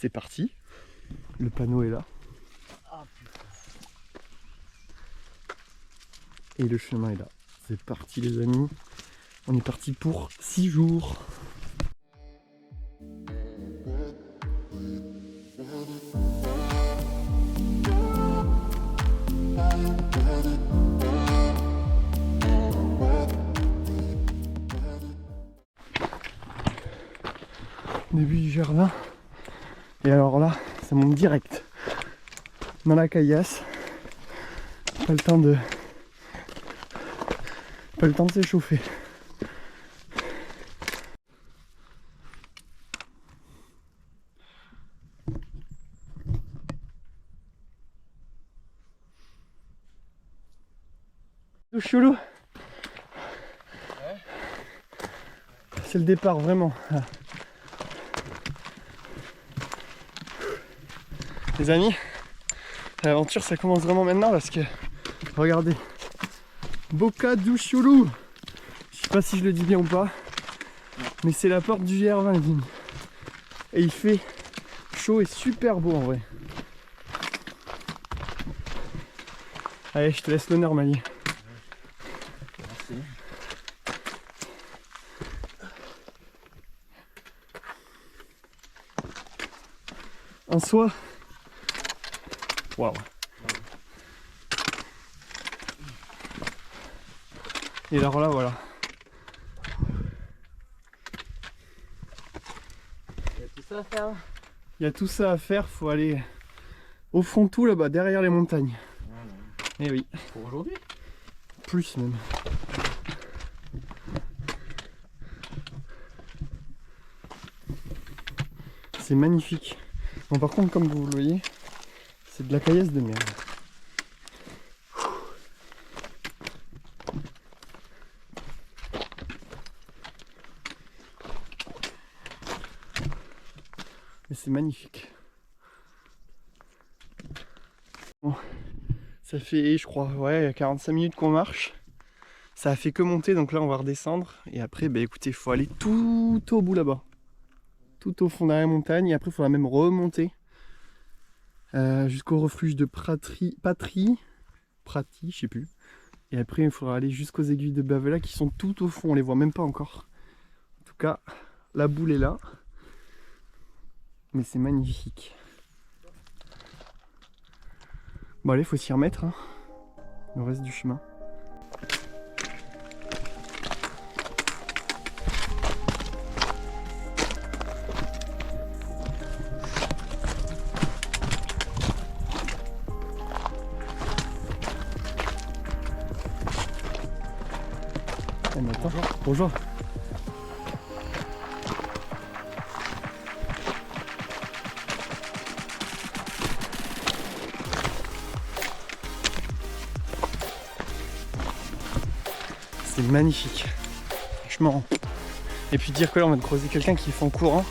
c'est parti. Le panneau est là. Et le chemin est là. C'est parti les amis. On est parti pour 6 jours. Début du jardin. Et alors là, ça monte direct dans la caillasse. Pas le temps de s'échauffer. Chelou. Ouais. C'est le départ vraiment. Les amis, l'aventure ça commence vraiment maintenant parce que regardez, Boca do Chulu. Je sais pas si je le dis bien ou pas, mais c'est la porte du GR20 les amis. Et il fait chaud et super beau en vrai. Allez, je te laisse l'honneur Mali. Merci. Un soir. Waouh. Et alors là voilà. Il y a tout ça à faire. Il y a tout ça à faire, faut aller au fond tout là-bas, derrière les montagnes. Et oui. Pour aujourd'hui? Plus même. C'est magnifique. Bon par contre comme vous le voyez, c'est de la caillasse de merde. Mais c'est magnifique. Bon, ça fait je crois ouais 45 minutes qu'on marche. Ça a fait que monter donc là on va redescendre. Et après bah écoutez il faut aller tout au bout là-bas. Tout au fond de la montagne et après il faudra même remonter. Jusqu'au refuge de Prati, je sais plus. Et après il faudra aller jusqu'aux aiguilles de Bavela qui sont tout au fond, on les voit même pas encore. En tout cas, la boule est là. Mais c'est magnifique. Bon allez, il faut s'y remettre, hein, le reste du chemin. Bonjour. Bonjour. C'est magnifique. Franchement. Et puis dire que là on va croiser quelqu'un qui fait en courant.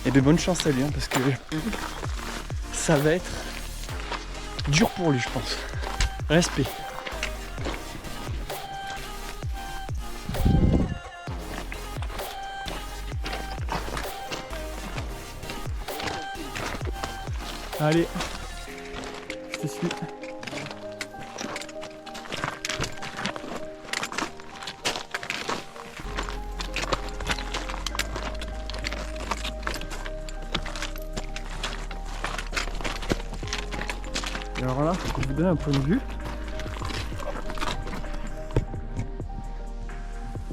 Et bien bonne chance à lui hein, parce que ça va être dur pour lui je pense. Respect. Allez, je te suis. Et alors là, je vous donne un point de vue.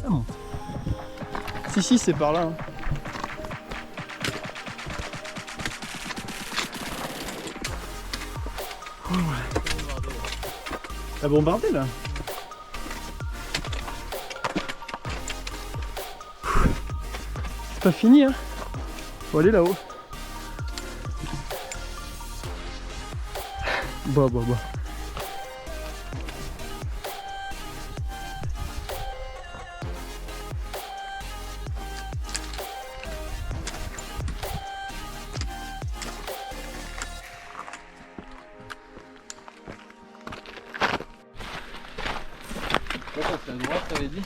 Ça monte. Si, c'est par là. Hein. T'as bombardé là. C'est pas fini hein. Faut aller là-haut. Bah. C'est à droite, t'avais dit?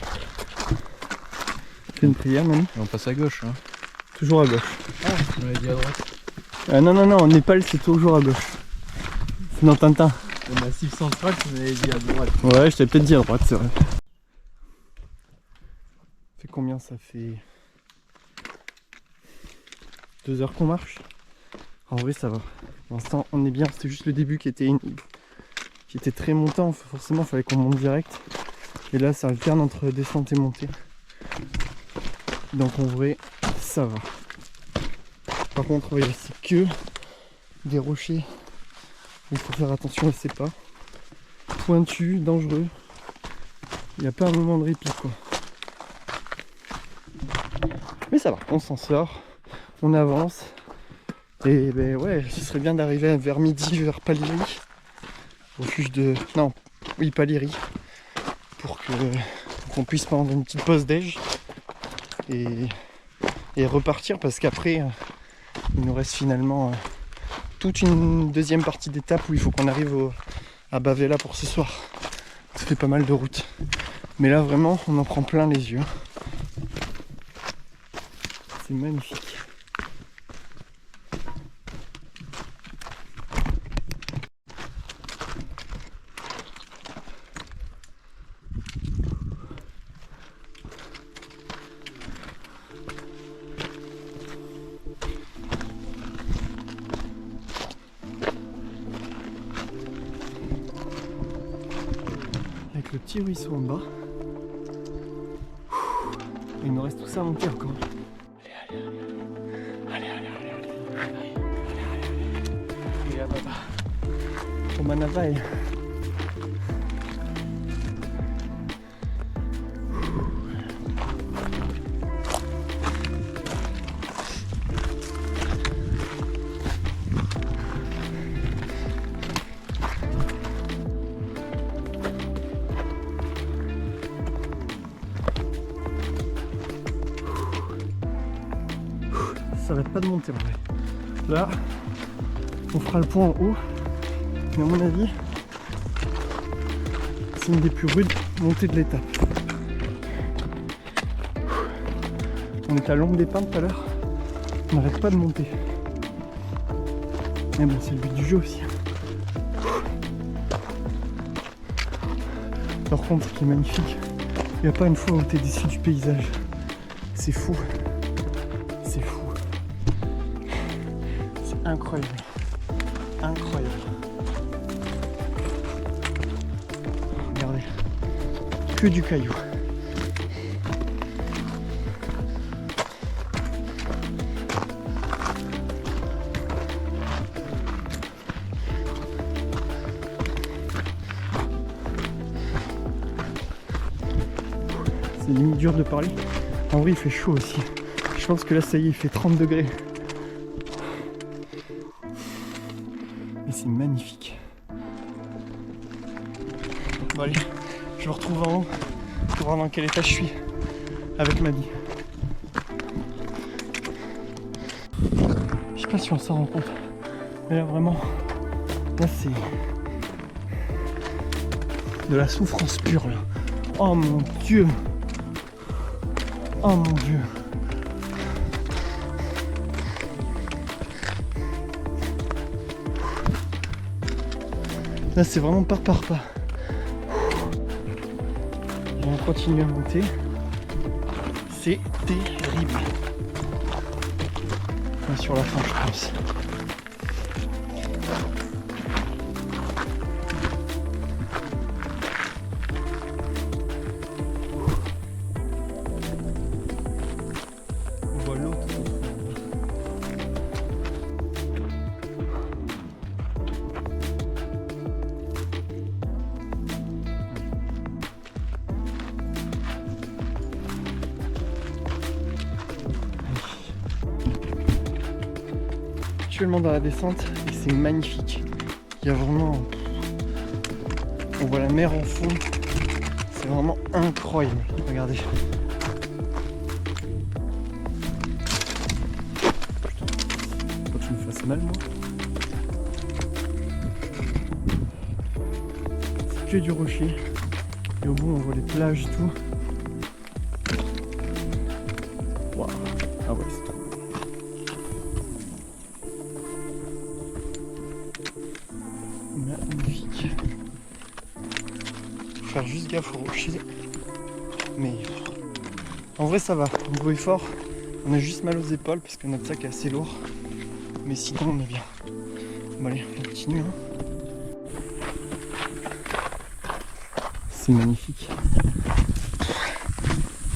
Fais une prière, Manu. Et on passe à gauche, hein. Toujours à gauche. Ah, on m'avait dit à droite. Non, non, non, en Népal, c'est toujours à gauche. C'est dans Tintin. Le massif central, tu m'avais dit à droite. Ouais, je t'avais peut-être dit à droite, c'est vrai. Ça fait combien ça fait 2 heures qu'on marche. En vrai, ça va. Pour l'instant, on est bien. C'était juste le début qui était très montant. Forcément, il fallait qu'on monte direct. Et là, ça alterne entre descente et montée. Donc en vrai, ça va. Par contre, ouais, c'est que des rochers. Il faut faire attention à ces pas. Pointus, dangereux. Il n'y a pas un moment de répit, quoi. Mais ça va, on s'en sort. On avance. Et ben ouais, ce serait bien d'arriver vers midi, vers Palieri. Refuge de... Non, oui, Palieri. Pour qu'on puisse prendre une petite pause déj. Et repartir, parce qu'après, il nous reste finalement toute une deuxième partie d'étape où il faut qu'on arrive à Bavela pour ce soir. Ça fait pas mal de route. Mais là, vraiment, on en prend plein les yeux. C'est magnifique. Avec le petit ruisseau en bas. Il nous reste tout ça à monter encore. Manavai. Ça arrête pas de monter en vrai. Là, on fera le point en haut. Mais à mon avis, c'est une des plus rudes montées de l'étape. On est à Longue des Pins tout à l'heure. On n'arrête pas de monter. Mais bon, c'est le but du jeu aussi. Par contre, ce qui est magnifique, il n'y a pas une fois où tu es déçu du paysage. C'est fou. C'est fou. C'est incroyable. Incroyable. Regardez. Que du caillou. C'est limite dur de parler. En vrai, il fait chaud aussi. Je pense que là, ça y est, il fait 30 degrés. Mais c'est magnifique. Bon allez, je me retrouve en haut pour voir dans quel état je suis avec Maddy. Je sais pas si on s'en rend compte. Mais là vraiment, là c'est de la souffrance pure là. Oh mon dieu. Oh mon dieu. Là c'est vraiment pas par pas. On va continuer à monter. C'est terrible. Enfin, sur la fin je pense. On voit l'eau tout au fond. Actuellement dans la descente et c'est magnifique. Il y a vraiment... On voit la mer en fond. C'est vraiment incroyable. Regardez. Faut que je me fasse mal moi. C'est que du rocher. Et au bout on voit les plages et tout. Waouh. Ah ouais c'est trop beau. faire juste gaffe aux rochers. Mais en vrai ça va, niveau effort, on a juste mal aux épaules parce que notre sac est assez lourd. Mais sinon on est bien. Bon allez, on continue. Hein. C'est magnifique.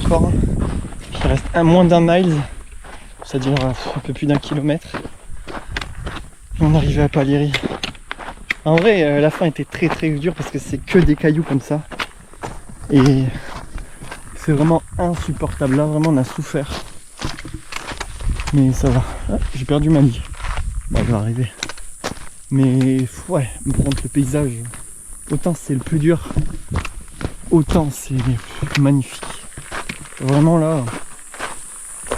Encore, il reste moins d'un mile, c'est-à-dire un peu plus d'1 kilomètre. On est arrivé à Palieri. En vrai, la fin était très très dure parce que c'est que des cailloux comme ça. Et c'est vraiment insupportable. Là, vraiment, on a souffert. Mais ça va. Ah, j'ai perdu ma lie. Bon, elle va arriver. Mais ouais, par contre, le paysage, autant c'est le plus dur, autant c'est magnifique. Vraiment là,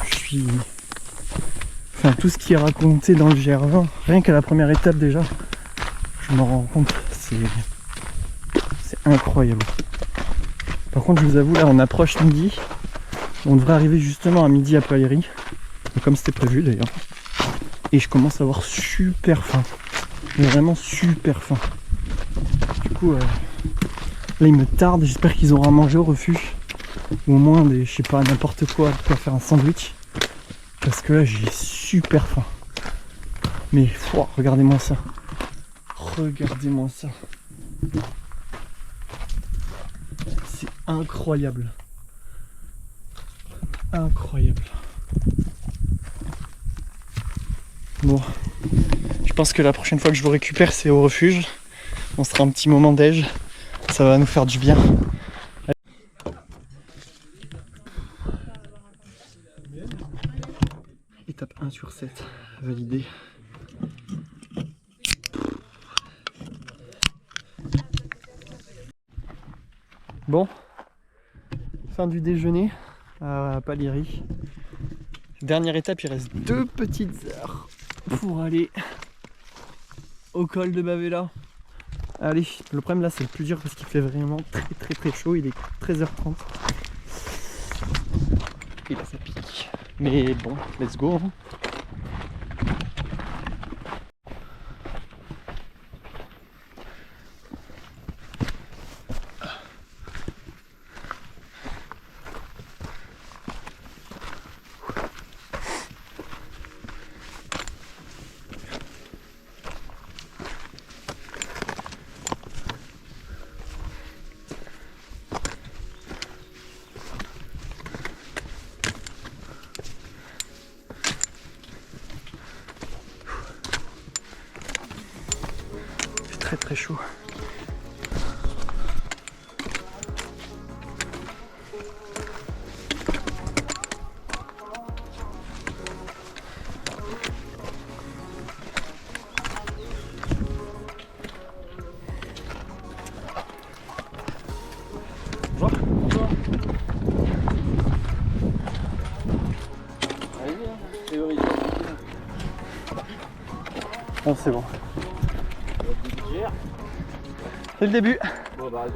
je suis... Enfin, tout ce qui est raconté dans le GR20, rien qu'à la première étape déjà, je m'en rends compte, c'est incroyable. Par contre, je vous avoue, là on approche midi, on devrait arriver justement à midi à Palieri, comme c'était prévu d'ailleurs. Et je commence à avoir super faim, mais vraiment super faim. Du coup, là il me tarde, j'espère qu'ils auront à manger au refuge, ou au moins des, je sais pas, n'importe quoi, pour faire un sandwich. Parce que là j'ai super faim. Mais regardez-moi ça. Regardez-moi ça. C'est incroyable. Incroyable. Bon. Je pense que la prochaine fois que je vous récupère c'est au refuge. On sera un petit moment déj. Ça va nous faire du bien. Étape 1 sur 7, validée. Bon, fin du déjeuner à Palieri. Dernière étape, il reste 2 petites heures pour aller au col de Bavela. Allez, le problème là c'est le plus dur parce qu'il fait vraiment très chaud, il est 13h30. Et là ça pique. Mais bon, let's go. Très chaud. Bonjour. Bonjour. Allez-y, bon, c'est bon. C'est le début. Bon bah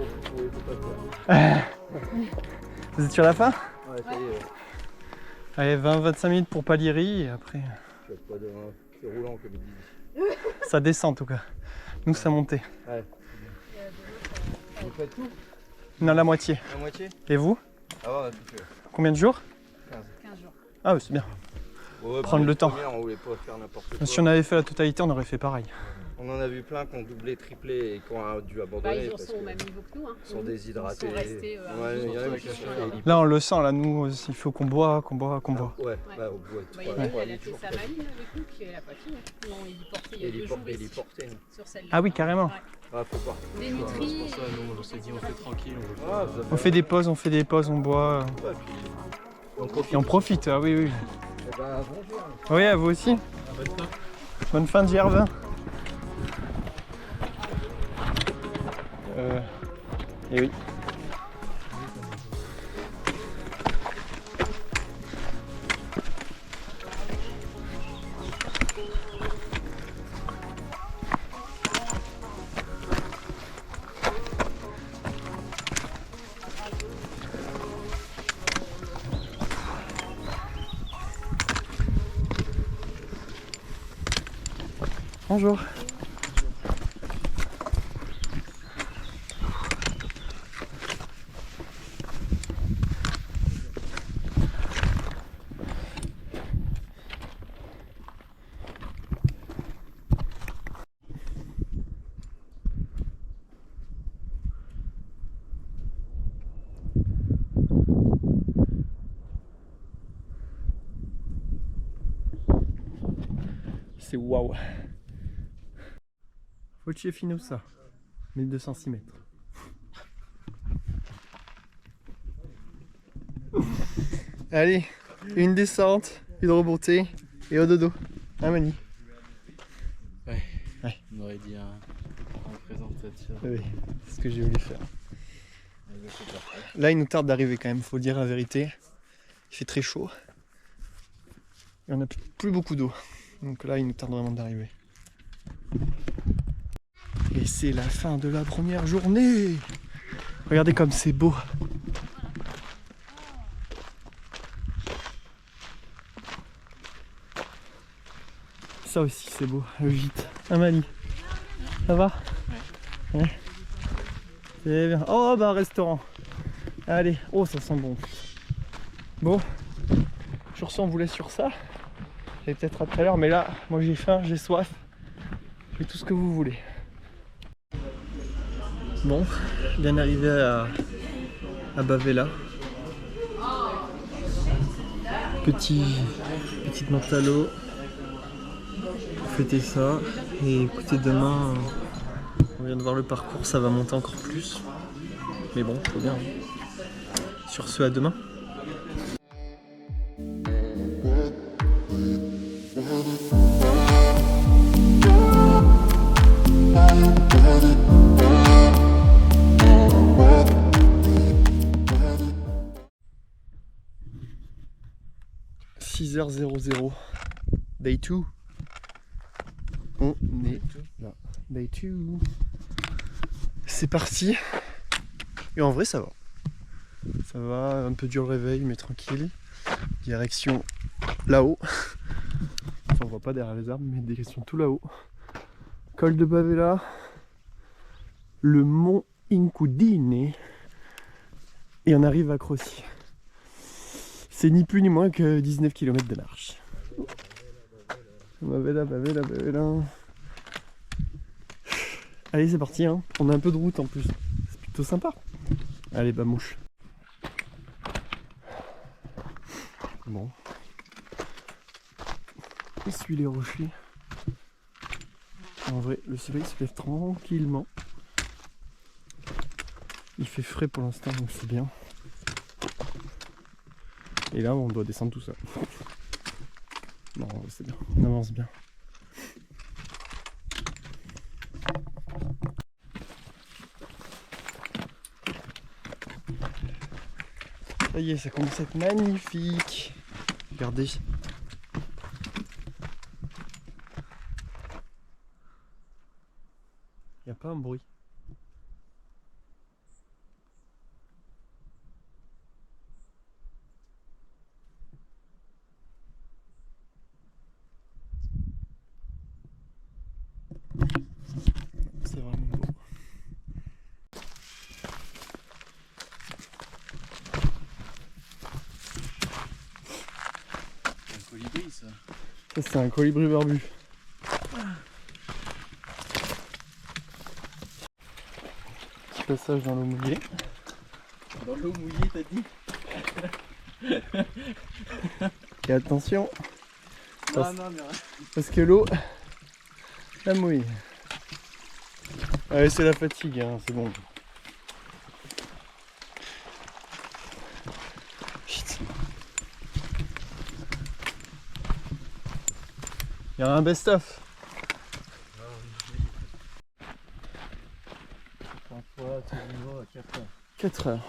vous êtes sur la fin? Ouais, ça y est. Allez, 20-25 minutes pour Palieri et après... C'est roulant comme ils disent. Ça descend en tout cas. Nous ça montait. Ouais. Vous faites tout? Non, la moitié. La moitié? Et vous? Ah ouais, on a tout fait. Combien de jours? 15 jours. Ah oui, c'est bien. Ouais, prendre le temps. On voulait pas faire n'importe quoi. Si on avait fait la totalité, on aurait fait pareil. On en a vu plein qui ont doublé, triplé et qui ont dû abandonner. Ils sont au même niveau que nous. Hein. Ils sont déshydratés. Ils sont restés il y en a qui sont Là on le sent, là nous il faut qu'on boit. Ouais, Ouais. au bout de Il y a une, elle a fait sa maline avec nous, puis elle a pas fini. Non, il y portait il y a 2 jours ici, sur celle-là. Ah oui, carrément. Ouais. Ouais, faut pas. Des nutris. C'est pour ça, nous on s'est dit on fait tranquille. On fait des pauses, on boit. Ouais, puis Et on profite, ah oui, oui. Eh ben, bonjour. Oui, à vous aussi. Bonne fin. Bonne fin de GR20. Et oui. Bonjour. C'est waouh. Foce Finosa, 1206 mètres. Allez, une descente, une remontée et au dodo. Hein Mani? On aurait dit en présentation. Oui, c'est ce que j'ai voulu faire. Là il nous tarde d'arriver quand même, faut dire la vérité. Il fait très chaud. Et on n'a plus beaucoup d'eau. Donc là il nous tarde vraiment d'arriver. Et c'est la fin de la première journée. Regardez comme c'est beau. Ça aussi c'est beau, le gîte. Ah Mali, ça va? Ouais. C'est bien. Oh bah restaurant. Allez, oh ça sent bon. Bon, sur ça on vous laisse sur ça. Et peut-être à tout à l'heure, mais là, moi j'ai faim, j'ai soif. Je fais tout ce que vous voulez. Bon, bien arrivé à Bavela. Petite menthe à l'eau. Fêter ça. Et écoutez, demain, on vient de voir le parcours, ça va monter encore plus. Mais bon, faut bien. Sur ce, à demain. h00 Day 2. On est là. Day 2. C'est parti. Et en vrai ça va. Ça va, un peu dur le réveil mais tranquille. Direction là-haut. Enfin on voit pas derrière les arbres mais direction tout là-haut. Col de Bavela. Le mont Incudine. Et on arrive à Crossi. C'est ni plus ni moins que 19 km de marche. Bavela. Allez c'est parti hein. On a un peu de route en plus. C'est plutôt sympa. Allez bah mouche. Bon. On suit les rochers. En vrai le soleil se lève tranquillement. Il fait frais pour l'instant donc c'est bien. Et là on doit descendre tout seul. Non c'est bien, on avance bien. Ça y est, ça commence à être magnifique. Regardez. Il n'y a pas un bruit. C'est vraiment beau. Un colibri ça. Ça c'est un colibri barbu. Petit passage dans l'eau mouillée. Dans l'eau mouillée t'as dit? Et attention, Non mais parce que l'eau, la mouille. Ouais c'est la fatigue, hein, c'est bon. Chut. Il y a un best-of. 4 heures.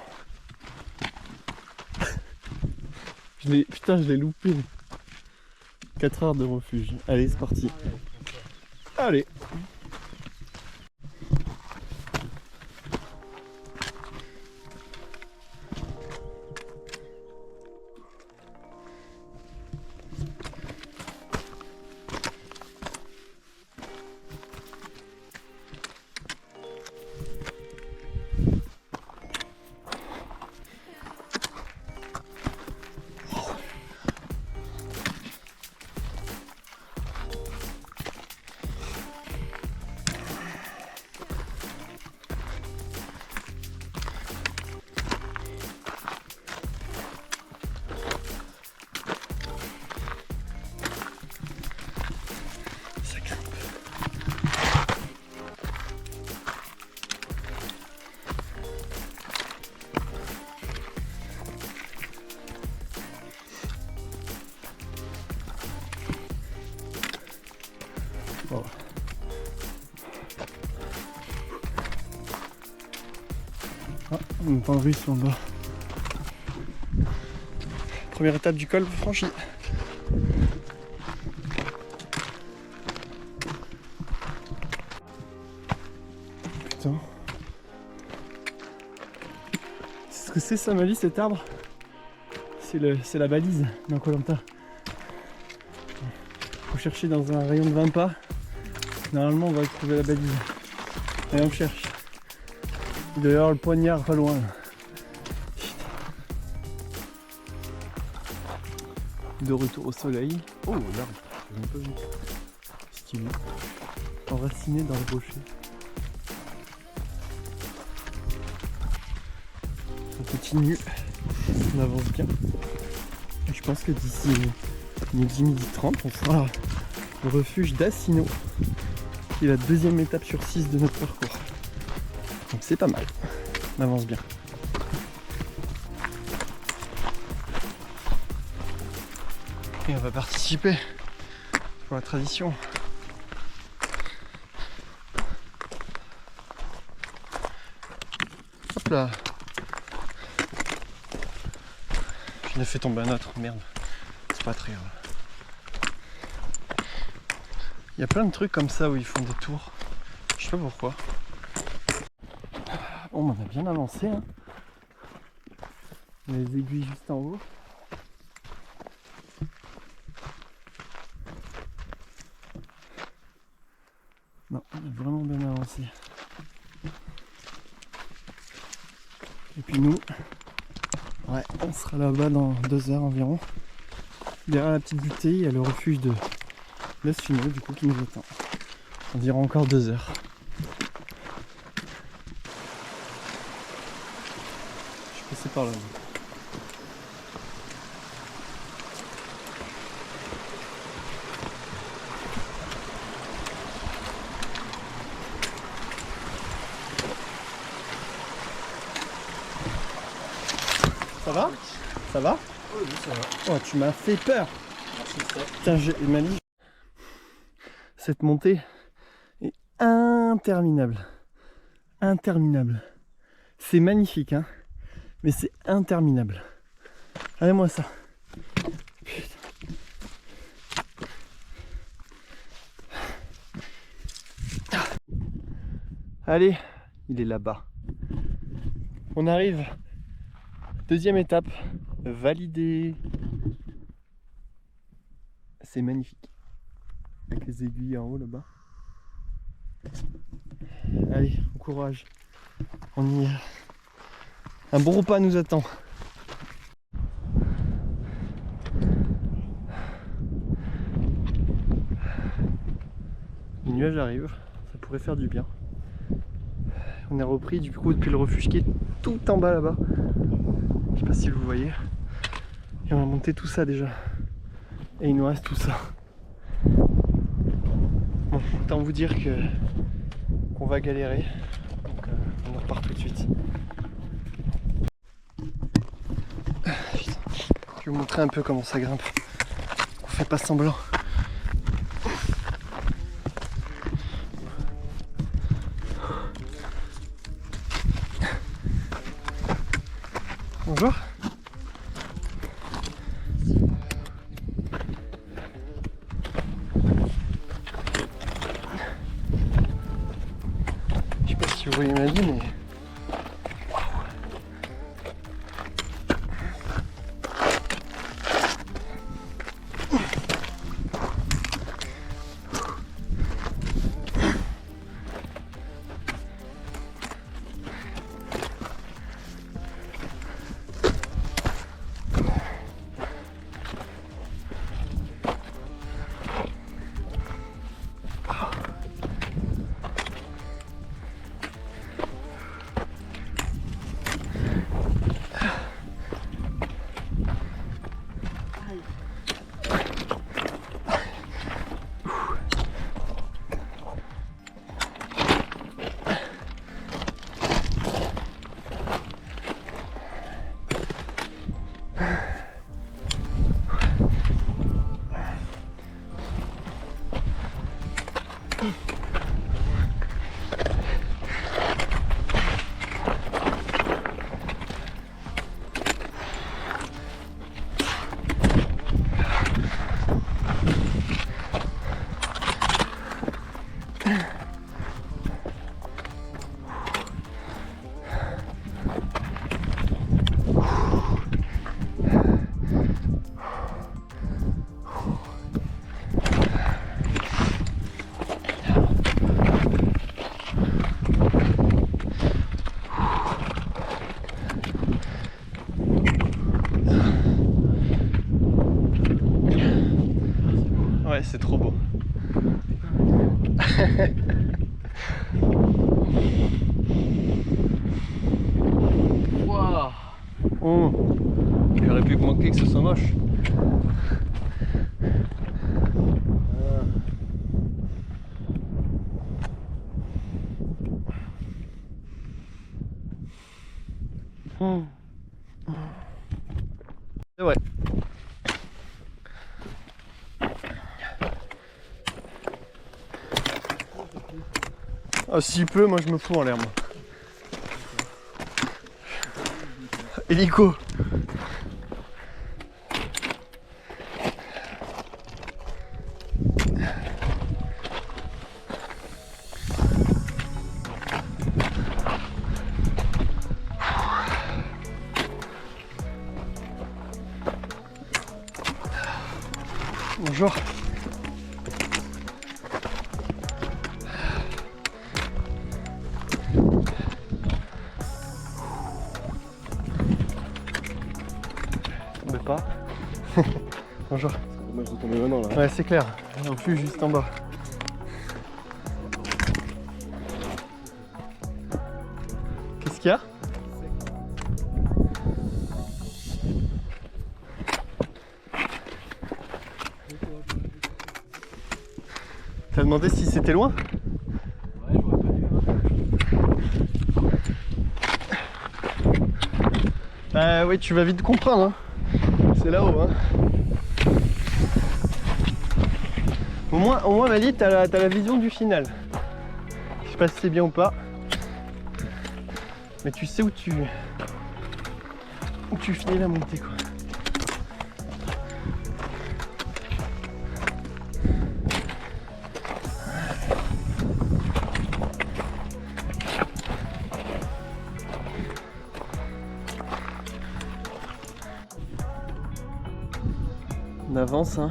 Putain, je l'ai loupé. 4 heures de refuge. Allez, c'est parti. Allez. Voilà. Ah, on entend le ruisseau en bas. Première étape du col franchie. Putain. C'est ce que c'est ça, Mali, cet arbre? C'est la balise d'un Koh-Lanta. Faut chercher dans un rayon de 20 pas. Normalement on va trouver la balise. Et on cherche. Il doit y avoir le poignard pas loin. Là. De retour au soleil. Oh l'arbre, j'ai même pas vu. Stylé. Enraciné dans le rocher. On continue. On avance bien. Et je pense que d'ici midi 30, on sera au refuge d'Assino, qui est la deuxième étape sur 6 de notre parcours. Donc c'est pas mal. On avance bien. Et on va participer pour la tradition. Hop là. Je l'ai fait tomber un autre, merde. C'est pas très grave. Il y a plein de trucs comme ça où ils font des tours. Je sais pas pourquoi. Bon, on a bien avancé. Hein. On a les aiguilles juste en haut. Non, on a vraiment bien avancé. Et puis nous, ouais, on sera là-bas dans 2 heures environ. Derrière la petite bouteille, il y a le refuge de l'Assino du coup qui nous attend. On dirait encore 2 heures. Je suis passé par là. Ça va? Ça va? Oui, ça va. Oh, tu m'as fait peur! Merci. Putain, j'ai Mali. Cette montée est interminable. Interminable. C'est magnifique, hein, mais c'est interminable. Regardez-moi ça. Putain. Allez, il est là-bas. On arrive. Deuxième étape, validée. C'est magnifique. Avec les aiguilles en haut là-bas. Allez, bon courage. On y est. Un bon repas nous attend. Les nuages arrivent, ça pourrait faire du bien. On est repris du coup depuis le refuge qui est tout en bas là-bas. Je sais pas si vous voyez. Et on a monté tout ça déjà. Et il nous reste tout ça. Bon, autant vous dire qu'on va galérer. Donc on repart tout de suite. Je vais vous montrer un peu comment ça grimpe. On fait pas semblant. Bonjour. Je sais pas si vous voyez ma vie, mais Ouais, c'est trop beau. Waouh. Oh. Il aurait pu manquer que ce soit moche. C'est vrai. Ah, s'il pleut, moi je me fous en l'air. Hélico. Bonjour. Tombez pas. Bonjour. C'est dommage de tomber maintenant là. Ouais, c'est clair. En plus, juste en bas. Qu'est-ce qu'il y a? T'as demandé si c'était loin? Ouais, j'aurais pas dû. Bah oui, tu vas vite comprendre. Hein. C'est là-haut. Hein. Au moins Mali, t'as la vision du final. Je sais pas si c'est bien ou pas. Mais tu sais où tu finis la montée quoi. On avance, hein.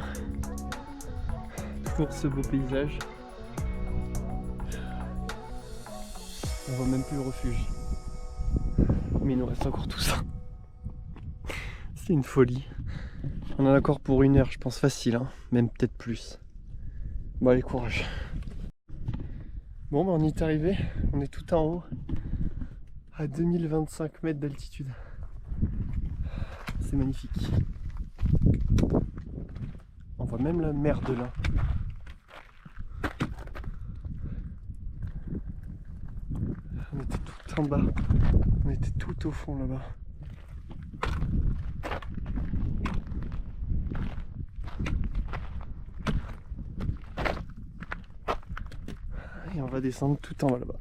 Toujours ce beau paysage. On voit même plus le refuge. Mais il nous reste encore tout ça. C'est une folie. On en a encore pour 1 heure, je pense facile, hein. Même peut-être plus. Bon allez, courage. Bon bah on y est arrivé, on est tout en haut. À 2025 mètres d'altitude. C'est magnifique. On voit même la mer de là. On était tout en bas. On était tout au fond là-bas. Et on va descendre tout en bas là-bas.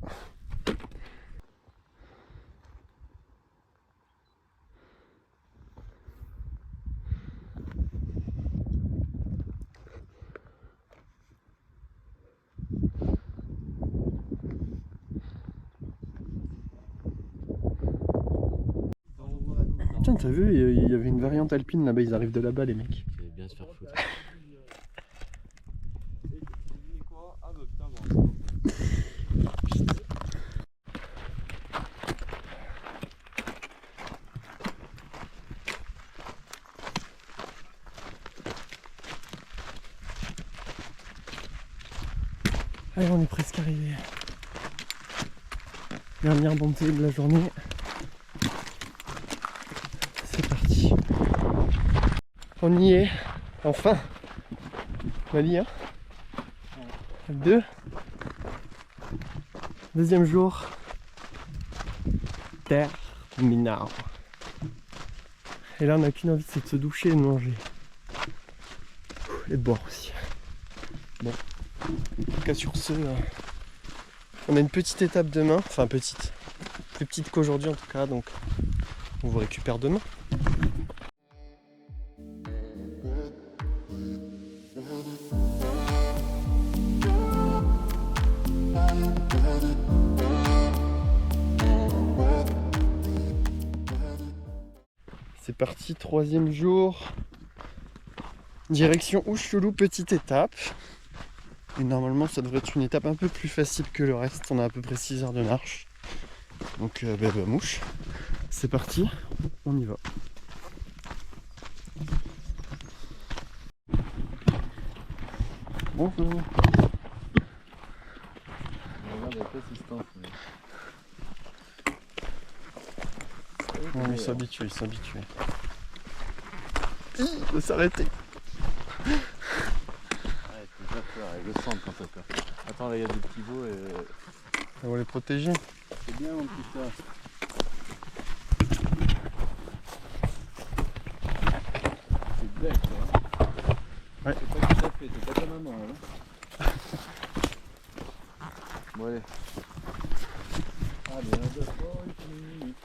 Tiens, t'as vu, il y avait une variante alpine là-bas, ils arrivent de là-bas les mecs. Il va bien se faire foutre. Allez, on est presque arrivé. Dernière montée de la journée. C'est parti. On y est. Enfin. Mali, hein. 2e jour. Terminé. Et là, on n'a qu'une envie, c'est de se doucher et de manger. Et de boire aussi. Bon. tout cas sur ce, on a une petite étape demain, enfin petite, plus petite qu'aujourd'hui en tout cas, donc on vous récupère demain. C'est parti, 3e jour. Direction Ushulu, petite étape. Et normalement ça devrait être une étape un peu plus facile que le reste. On a à peu près 6 heures de marche. Donc mouche. C'est parti, on y va. Bonjour. Regarde avec l'assistance. Ils sont habitués, ils sont habitués. Il faut s'arrêter. Arrête, t'as pas peur, avec le centre quand t'as peur. Attends, là il y a des petits veaux et... On va les protéger. C'est bien mon petit chat. C'est bête, hein. Ouais. C'est pas tout à fait, c'est pas ta maman, hein. Bon allez. Allez, un, deux, trois, et puis...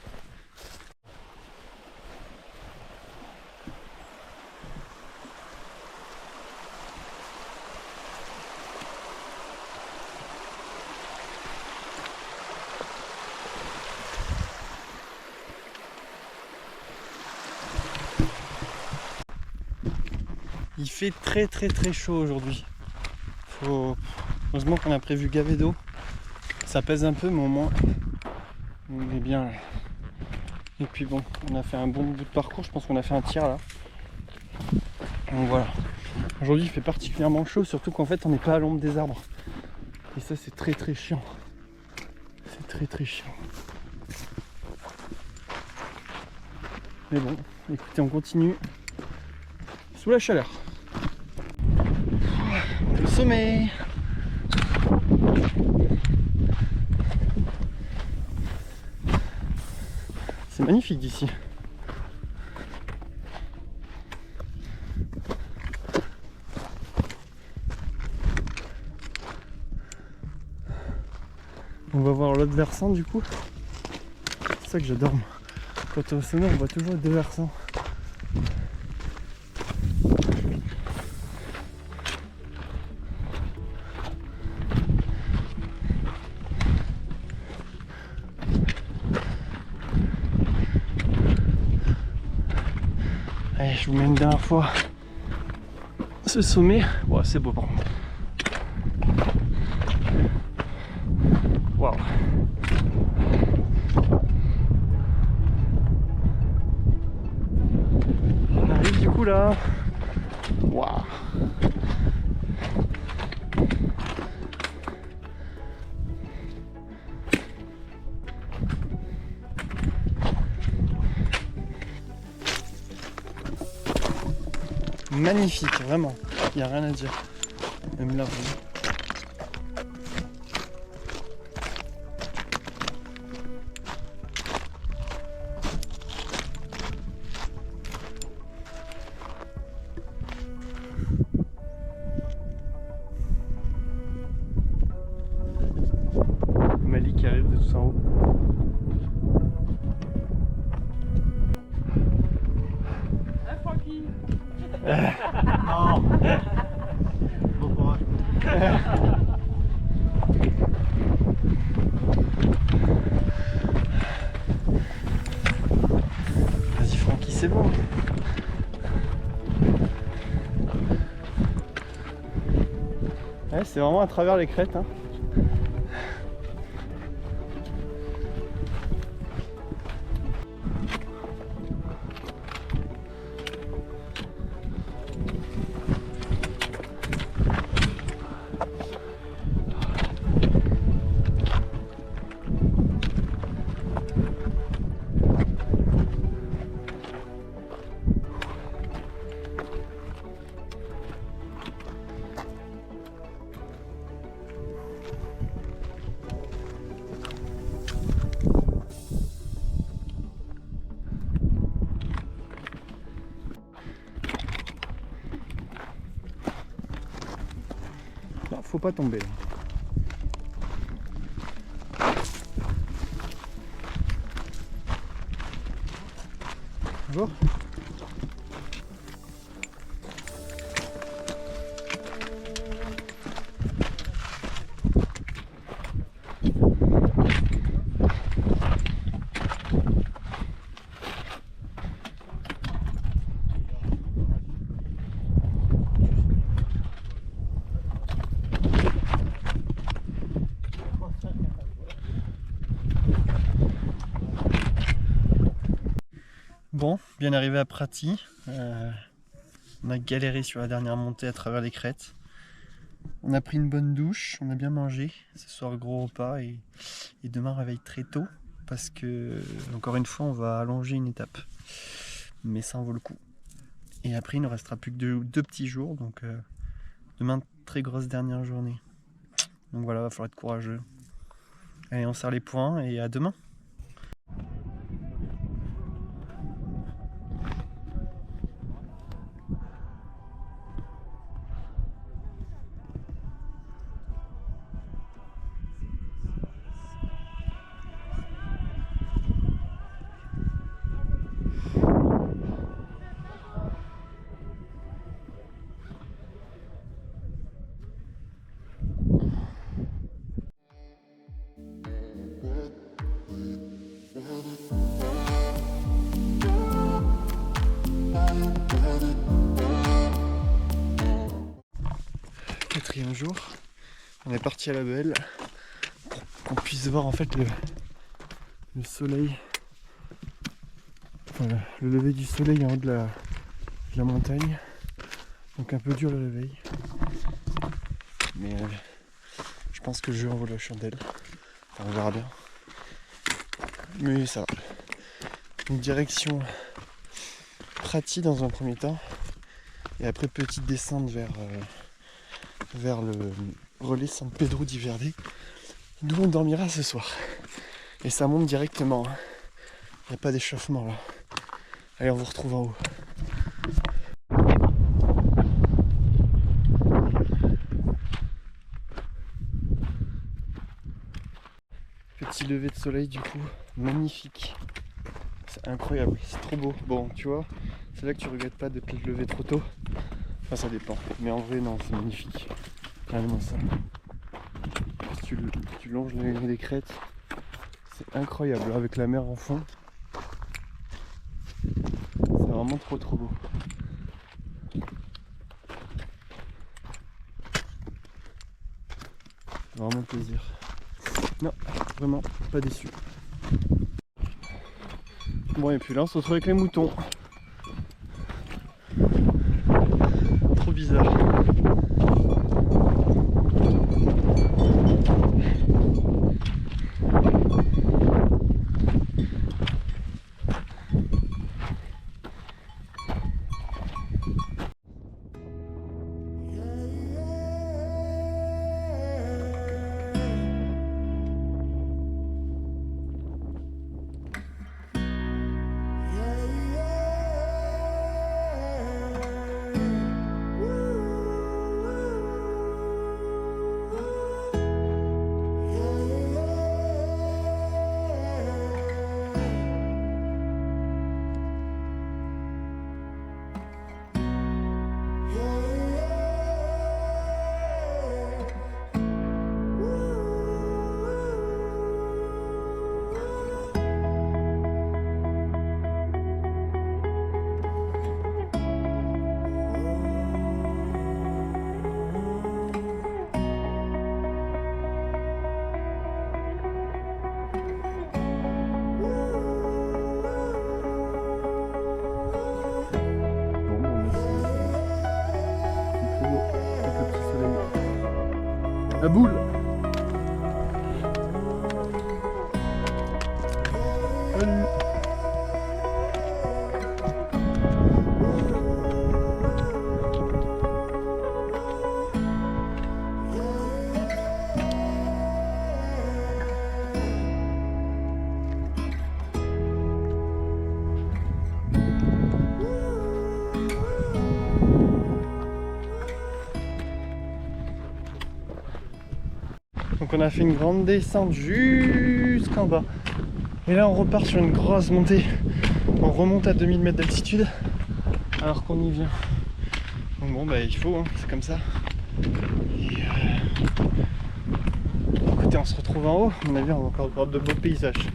Il fait très chaud aujourd'hui. Heureusement qu'on a prévu gaver d'eau. Ça pèse un peu mais au moins on est bien là. Et puis bon, on a fait un bon bout de parcours, je pense qu'on a fait un tiers là. Donc voilà. Aujourd'hui il fait particulièrement chaud, surtout qu'en fait on n'est pas à l'ombre des arbres. Et ça c'est très chiant. C'est très chiant. Mais bon, écoutez, on continue sous la chaleur. Le sommet. C'est magnifique d'ici. On va voir l'autre versant du coup. C'est ça que j'adore. Quand on est au sommet, on voit toujours les deux versants. Allez, je vous mets une dernière fois ce sommet. Ouais, c'est beau par contre. Waouh. On arrive du coup là. Waouh. Magnifique, vraiment, il n'y a rien à dire. Même là, vraiment. Mali qui arrive de tout en haut. Non. Bon courage. Vas-y Francky, c'est bon. Ouais, c'est vraiment à travers les crêtes. Hein. Faut pas tomber. Bonjour. Bon, bien arrivé à Prati. On a galéré sur la dernière montée à travers les crêtes. On a pris une bonne douche, on a bien mangé. Ce soir, gros repas et demain, réveil très tôt. Parce que, encore une fois, on va allonger une étape. Mais ça en vaut le coup. Et après, il ne restera plus que deux petits jours. Donc, demain, très grosse dernière journée. Donc voilà, va falloir être courageux. Allez, on serre les poings et à demain. Quatrième jour, on est parti à la belle pour qu'on puisse voir en fait le soleil, enfin, le lever du soleil en haut de la montagne. Donc un peu dur le réveil, mais je pense que le jeu en vaut la chandelle. Enfin, on verra bien, mais ça va. Une direction Prati dans un premier temps, et après petite descente vers le relais San Pedro di Verde, d'où on dormira ce soir. Et ça monte directement, hein. Il n'y a pas d'échauffement là. Allez, on vous retrouve en haut. Petit lever de soleil du coup, magnifique. C'est incroyable, c'est trop beau. Bon, tu vois, c'est là que tu regrettes pas de te lever trop tôt. Enfin, ça dépend. Mais en vrai, non, c'est magnifique. Regardez-moi ça. Tu longes les crêtes. C'est incroyable, avec la mer en fond. C'est vraiment trop beau. Vraiment plaisir. Non, vraiment pas déçu. Bon, et puis là, on se retrouve avec les moutons. Trop bizarre. La boule. Salut. Donc on a fait une grande descente jusqu'en bas. Et là on repart sur une grosse montée. On remonte à 2000 mètres d'altitude alors qu'on y vient. Donc bon bah il faut, hein, c'est comme ça. Et écoutez, on se retrouve en haut, à mon avis on va encore voir de beaux paysages.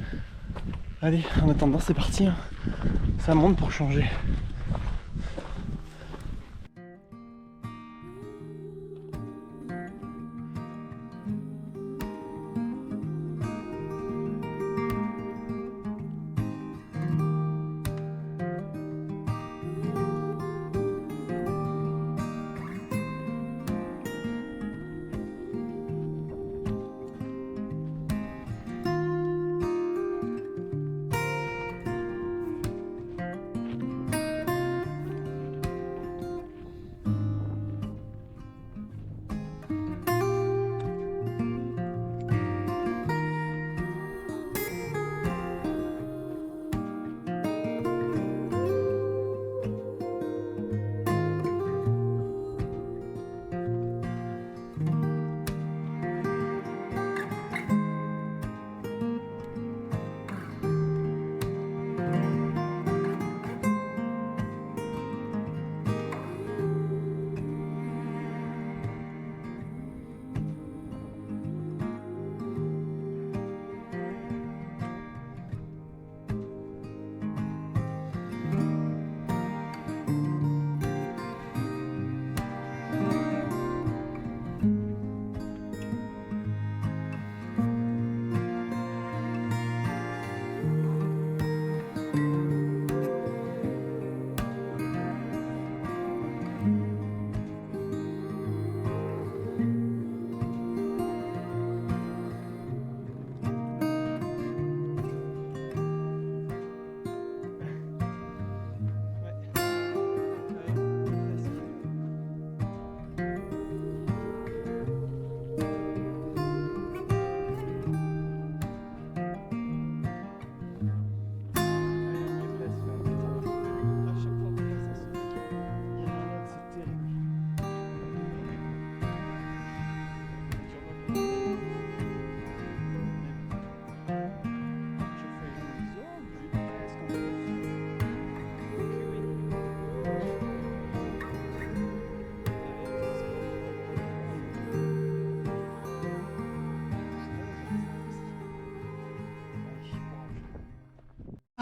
Allez, en attendant c'est parti, hein. Ça monte pour changer.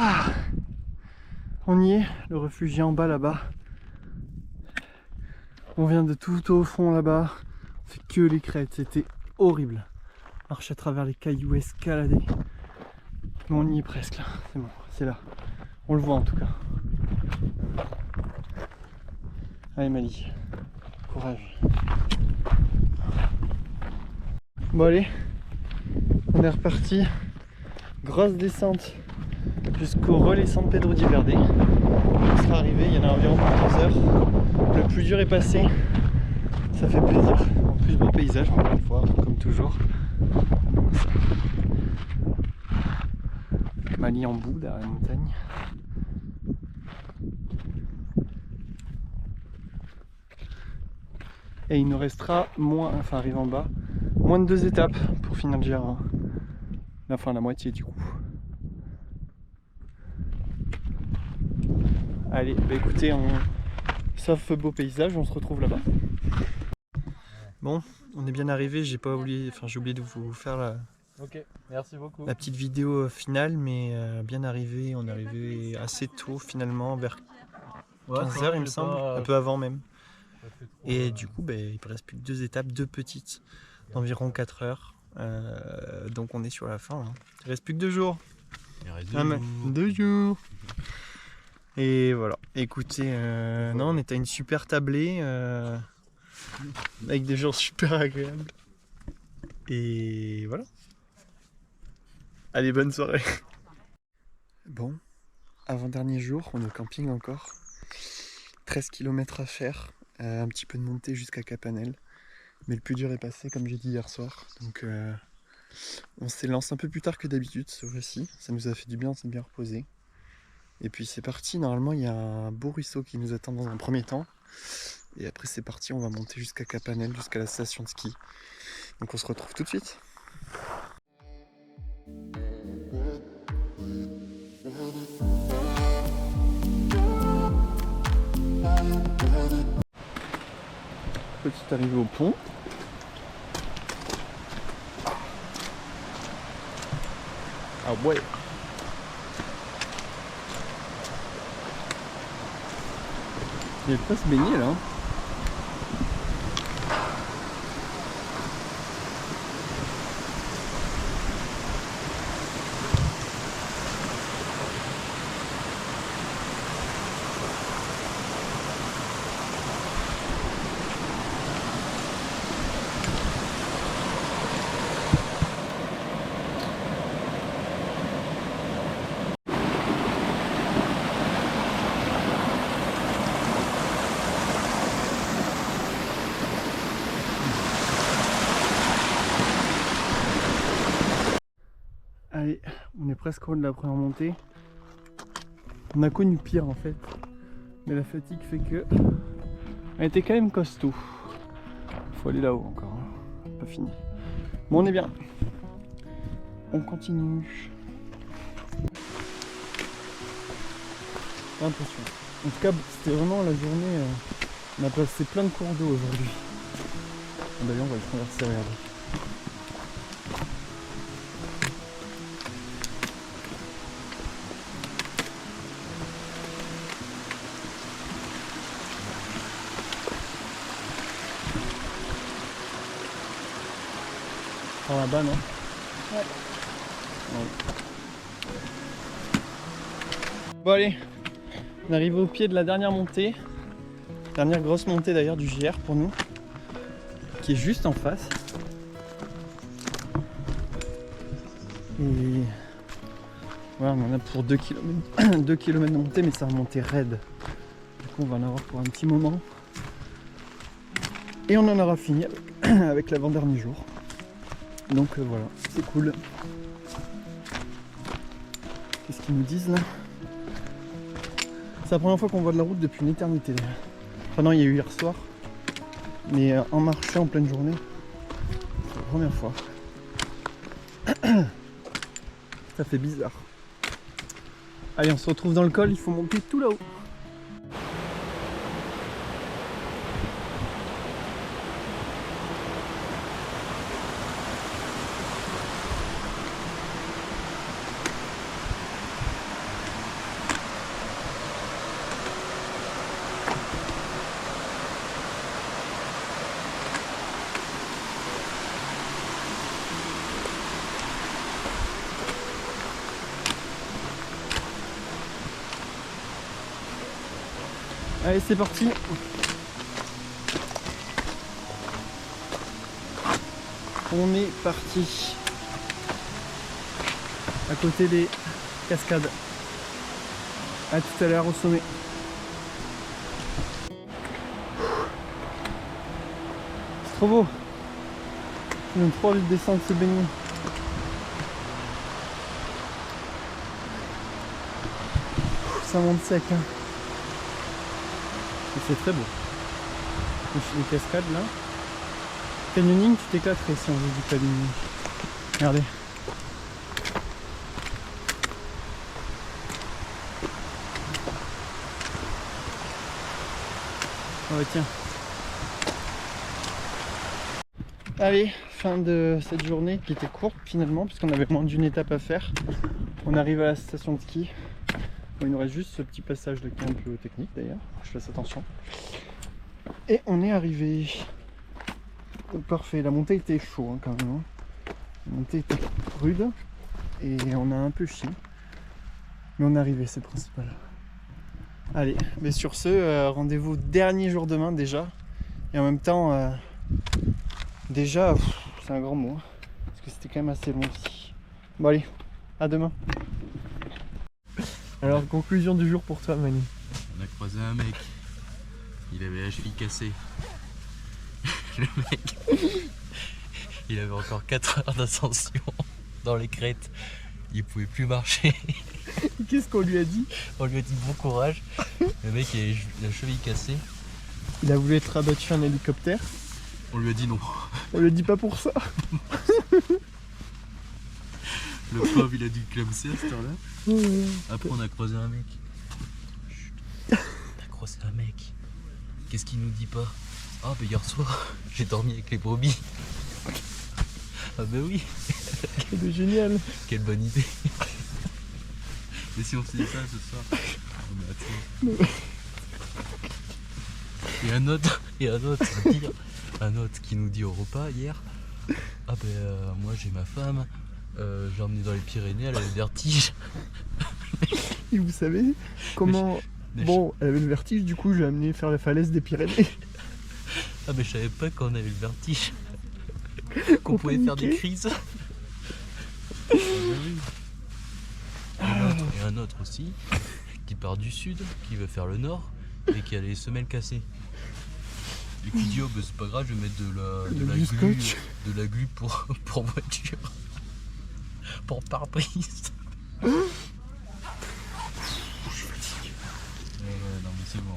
Ah, on y est, le refuge est en bas là-bas. On vient de tout au fond là-bas. On fait que les crêtes, c'était horrible. Marcher à travers les cailloux, escalader. Mais on y est presque là, c'est bon, c'est là. On le voit en tout cas. Allez Mali, courage. Bon allez, on est reparti. Grosse descente jusqu'au relais San Pedro di Verde. On sera arrivé, il y en a environ pour 2 heures. Le plus dur est passé, ça fait plaisir. En plus beau paysage encore une fois, comme toujours. Mali en bout derrière la montagne. Et il nous restera moins, enfin arrive en bas, moins de 2 étapes pour finir le GR1. Enfin la moitié du coup. Allez, bah écoutez, sauf beau paysage, on se retrouve là-bas. Bon, on est bien arrivé, j'ai oublié de vous faire merci beaucoup. la petite vidéo finale, mais bien arrivé, on est arrivé assez tôt finalement, vers 15h il me semble, un peu avant même. Et du coup, bah, il ne reste plus que 2 étapes, 2 petites, d'environ 4 heures. Donc on est sur la fin, hein. Il ne reste plus que 2 jours. Il reste 2 jours. Et voilà, écoutez, non, on était à une super tablée, avec des gens super agréables. Et voilà. Allez, bonne soirée. Bon, avant-dernier jour, on est au camping encore. 13 km à faire, un petit peu de montée jusqu'à Capanel. Mais le plus dur est passé, comme j'ai dit hier soir. Donc on s'élance un peu plus tard que d'habitude ce jour-ci. Ça nous a fait du bien, on s'est bien reposé. Et puis c'est parti, normalement il y a un beau ruisseau qui nous attend dans un premier temps. Et après c'est parti, on va monter jusqu'à Capanel, jusqu'à la station de ski. Donc on se retrouve tout de suite. petite arrivée au pont. Ah ouais. Il va pas se baigner là. Allez, on est presque au haut de la première montée. On a connu pire en fait. Mais la fatigue fait que... On était quand même costaud. Faut aller là-haut encore. Hein. Pas fini. Bon, on est bien. On continue. Pas l'impression. En tout cas, c'était vraiment la journée... On a passé plein de cours d'eau aujourd'hui. D'ailleurs, on va le traverser, regardez. Par là-bas, non? Ouais. Bon allez, on arrive au pied de la dernière montée. Dernière grosse montée d'ailleurs du JR pour nous. Qui est juste en face. Et voilà, on en a pour 2 km, 2 km de montée, mais ça va monter raide. Du coup on va en avoir pour un petit moment. Et on en aura fini avec l'avant-dernier jour. Donc voilà, c'est cool. Qu'est-ce qu'ils nous disent là? C'est la première fois qu'on voit de la route depuis une éternité. Enfin non, il y a eu hier soir. Mais en marchant en pleine journée, c'est la première fois. Ça fait bizarre. Allez, on se retrouve dans le col, il faut monter tout là-haut. Allez, c'est parti. On est parti. À côté des cascades. À tout à l'heure au sommet. C'est trop beau. On a trop envie de descendre se baigner. Ça monte sec, hein. C'est très beau. Les cascades là. Canyoning, tu t'éclaterais si on veut du canyoning. Regardez. Oh bah tiens. Allez, fin de cette journée qui était courte finalement puisqu'on avait moins d'une étape à faire. On arrive à la station de ski. Bon, il nous reste juste ce petit passage de qui est un peu technique d'ailleurs, je fasse attention. Et on est arrivé. Parfait, la montée était chaude hein, quand même. La montée était rude et on a un peu chié. Mais on est arrivé, c'est le principal. Allez, mais sur ce, rendez-vous dernier jour demain déjà. Et en même temps, déjà, c'est un grand mot. Hein, parce que c'était quand même assez long aussi. Bon allez, à demain. Alors, conclusion du jour pour toi, Mani. On a croisé un mec. Il avait la cheville cassée. Le mec, il avait encore 4 heures d'ascension dans les crêtes. Il pouvait plus marcher. Qu'est-ce qu'on lui a dit? On lui a dit bon courage. Le mec, il avait la cheville cassée. Il a voulu être abattu en hélicoptère. On lui a dit non. On lui dit pas pour ça. Le pauvre, il a dû clamser à cette heure-là. Après, on a croisé un mec. Chut. On a croisé un mec. Qu'est-ce qu'il nous dit pas? Ah bah hier soir, j'ai dormi avec les brebis. Ah bah oui, C'est génial. quelle bonne idée. Et si on faisait ça ce soir? Oh, mais attends. Et un autre, pire, un autre qui nous dit au repas hier, ah ben moi j'ai ma femme, j'ai emmené dans les Pyrénées, elle a le vertige. Et vous savez comment... Bon, elle avait le vertige, du coup, j'ai amené faire la falaise des Pyrénées. Ah mais je savais pas qu'on avait le vertige. Qu'on pouvait faire des crises. Ah, bah oui. Et un autre aussi, qui part du sud, qui veut faire le nord, et qui a les semelles cassées. Et qui dit, oh bah c'est pas grave, je vais mettre de la glu pour voiture. Pour pare-brise. Non mais c'est bon.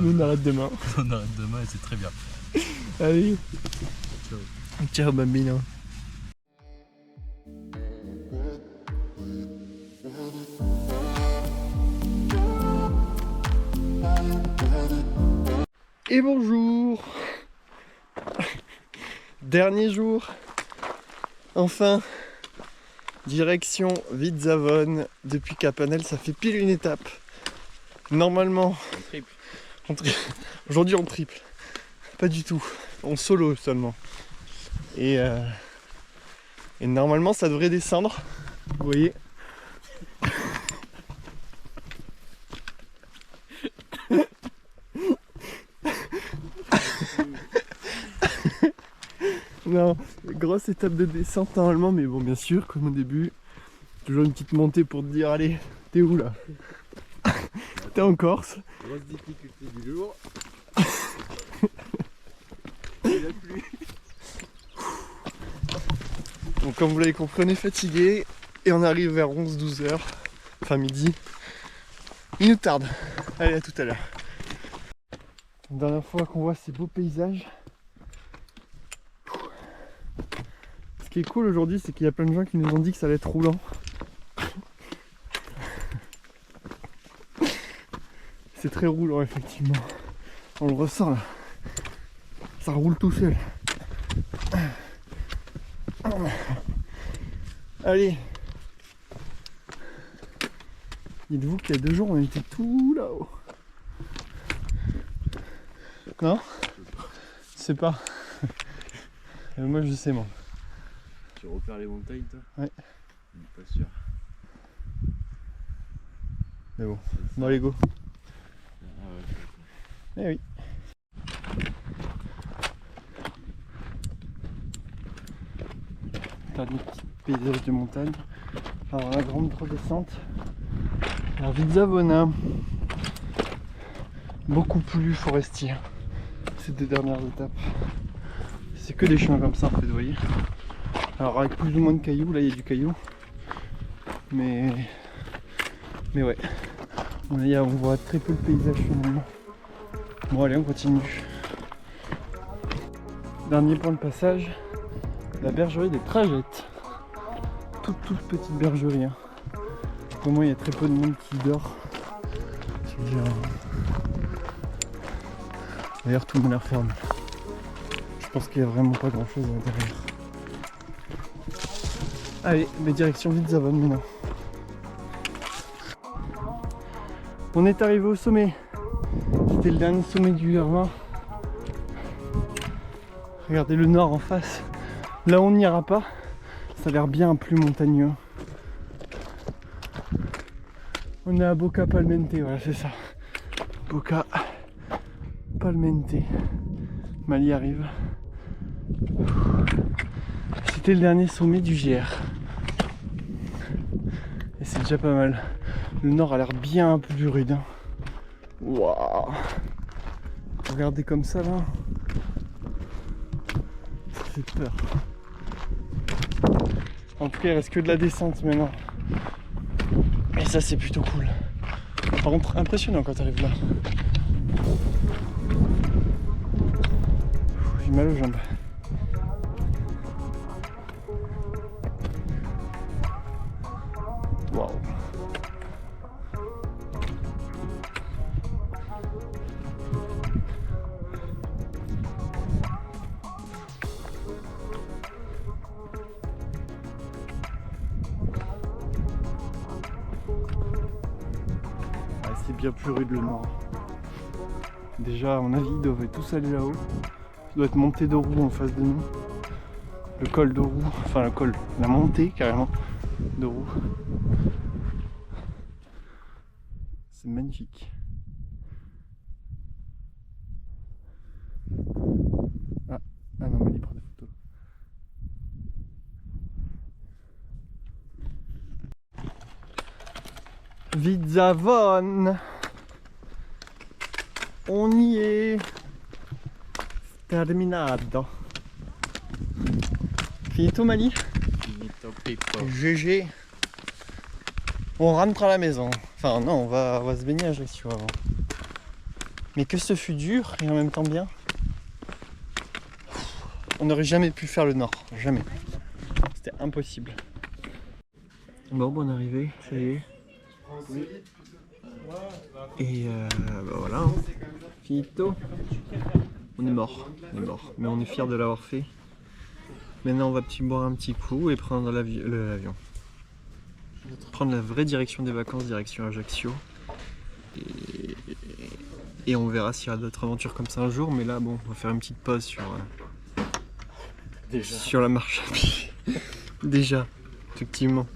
Nous, on arrête demain. On arrête demain et c'est très bien. Allez. Ciao. Ciao, bambino. Et bonjour. Dernier jour. Enfin. Direction Vidzavone. Depuis Capanel, ça fait pile une étape. Normalement. Aujourd'hui on triple. Pas du tout. On solo seulement. Et normalement ça devrait descendre. Vous voyez. Non, grosse étape de descente normalement, mais bon, bien sûr, comme au début, toujours une petite montée pour te dire, allez, t'es où là? T'es en Corse. Grosse difficulté du jour. Donc comme vous l'avez compris, on est fatigué et on arrive vers 11-12 heures, enfin midi. Il nous tarde. Allez, à tout à l'heure. La dernière fois qu'on voit ces beaux paysages. Ce qui est cool aujourd'hui, c'est qu'il y a plein de gens qui nous ont dit que ça allait être roulant. C'est très roulant effectivement. On le ressent là. Ça roule tout seul. Allez. Dites-vous qu'il y a 2 jours on était tout là-haut. Non? Je sais pas. Moi je sais moi. Tu repères les montagnes toi? Ouais. Je suis pas sûr. Mais bon, dans les go. Ah ouais, Eh oui. Dernier petit paysage de montagne. Alors la grande redescente. Alors Vidzavone. Beaucoup plus forestier. Ces 2 dernières étapes. C'est que des chemins comme ça en fait, vous voyez. Alors avec plus ou moins de cailloux, là il y a du caillou. Mais ouais. On voit très peu le paysage finalement. Bon allez, on continue. Dernier point de passage, la bergerie des Trajettes. Toute petite bergerie. Hein. Pour moi il y a très peu de monde qui dort. D'ailleurs tout le monde est fermé. Je pense qu'il n'y a vraiment pas grand chose à l'intérieur. Allez, mais direction Vidzavone maintenant. On est arrivé au sommet. C'était le dernier sommet du R20. Regardez le nord en face. Là on n'ira pas. Ça a l'air bien plus montagneux. On est à Boca Palmente, voilà c'est ça. Boca Palmente. Mal y arrive. C'était le dernier sommet du GR. Et c'est déjà pas mal. Le nord a l'air bien plus rude. Hein. Waouh! Regardez comme ça là. Ça fait peur. En tout cas, il reste que de la descente maintenant. Et ça, c'est plutôt cool. Par contre, impressionnant quand tu arrives là. J'ai mal aux jambes. Waouh! bien plus rude le nord. Déjà, à mon avis, ils doivent être tous aller là-haut. Ça doit être montée d'Orou en face de nous. Le col d'Orou, enfin le col, la montée carrément d'Orou. C'est magnifique. Ah non, mais il prend des photos. Vidzavon. On y est. Terminado. Finito Mali. Finito Pippo. GG. On rentre à la maison. Enfin non, on va se baigner à Ajaccio avant. Mais que ce fut dur et en même temps bien. On n'aurait jamais pu faire le nord. Jamais. C'était impossible. Bon, bonne arrivée. Ça y est. Et voilà. Hein. Finito. On est mort. Mais on est fiers de l'avoir fait. Maintenant on va boire un petit coup et prendre l'avion. Prendre la vraie direction des vacances, direction Ajaccio. Et on verra s'il y a d'autres aventures comme ça un jour. Mais là bon, on va faire une petite pause sur la marche à pied. Déjà, effectivement.